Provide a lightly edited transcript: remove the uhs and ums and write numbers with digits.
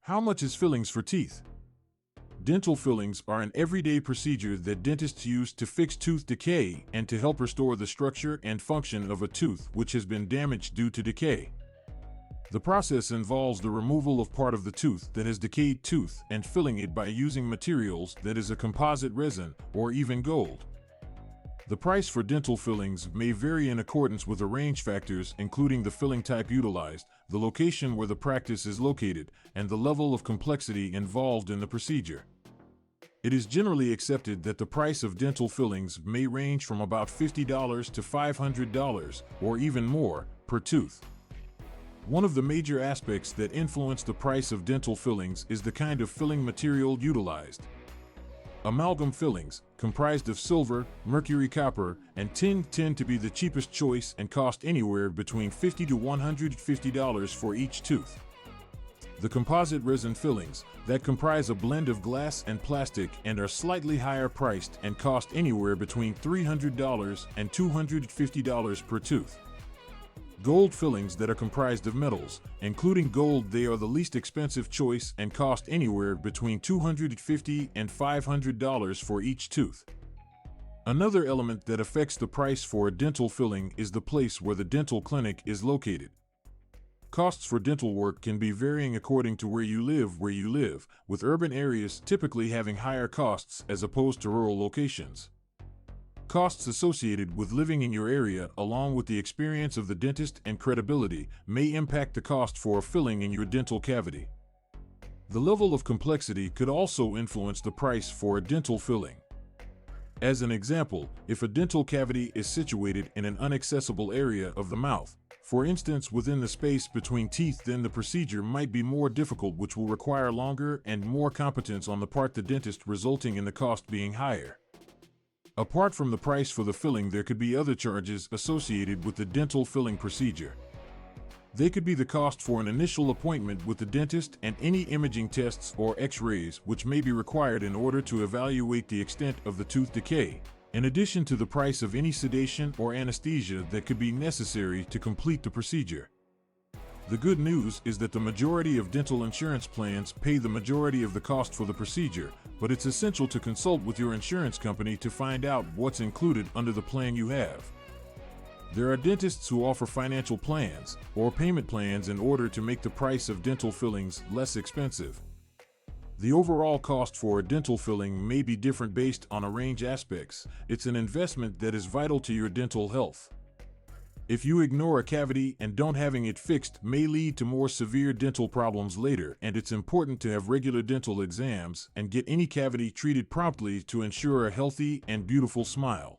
How much is fillings for teeth? Dental fillings are an everyday procedure that dentists use to fix tooth decay and to help restore the structure and function of a tooth which has been damaged due to decay. The process involves the removal of part of the tooth that has decayed tooth and filling it by using materials that is a composite resin or even gold. The price for dental fillings may vary in accordance with a range of factors including the filling type utilized, the location where the practice is located, and the level of complexity involved in the procedure. It is generally accepted that the price of dental fillings may range from about $50 to $500 or even more per tooth. One of the major aspects that influence the price of dental fillings is the kind of filling material utilized. Amalgam fillings, comprised of silver, mercury copper, and tin, tend to be the cheapest choice and cost anywhere between $50 to $150 for each tooth. The composite resin fillings, that comprise a blend of glass and plastic and are slightly higher priced and cost anywhere between $300 and $250 per tooth. Gold fillings that are comprised of metals, including gold, they are the least expensive choice and cost anywhere between $250 and $500 for each tooth. Another element that affects the price for a dental filling is the place where the dental clinic is located. Costs for dental work can be varying according to where you live, with urban areas typically having higher costs as opposed to rural locations. Costs associated with living in your area, along with the experience of the dentist and credibility, may impact the cost for a filling in your dental cavity. The level of complexity could also influence the price for a dental filling. As an example, if a dental cavity is situated in an inaccessible area of the mouth, for instance within the space between teeth, then the procedure might be more difficult, which will require longer and more competence on the part of the dentist, resulting in the cost being higher. Apart from the price for the filling, there could be other charges associated with the dental filling procedure. They could be the cost for an initial appointment with the dentist and any imaging tests or x-rays which may be required in order to evaluate the extent of the tooth decay, in addition to the price of any sedation or anesthesia that could be necessary to complete the procedure. The good news is that the majority of dental insurance plans pay the majority of the cost for the procedure, but it's essential to consult with your insurance company to find out what's included under the plan you have. There are dentists who offer financial plans or payment plans in order to make the price of dental fillings less expensive. The overall cost for a dental filling may be different based on a range of aspects. It's an investment that is vital to your dental health. If you ignore a cavity and don't having it fixed may lead to more severe dental problems later, and it's important to have regular dental exams and get any cavity treated promptly to ensure a healthy and beautiful smile.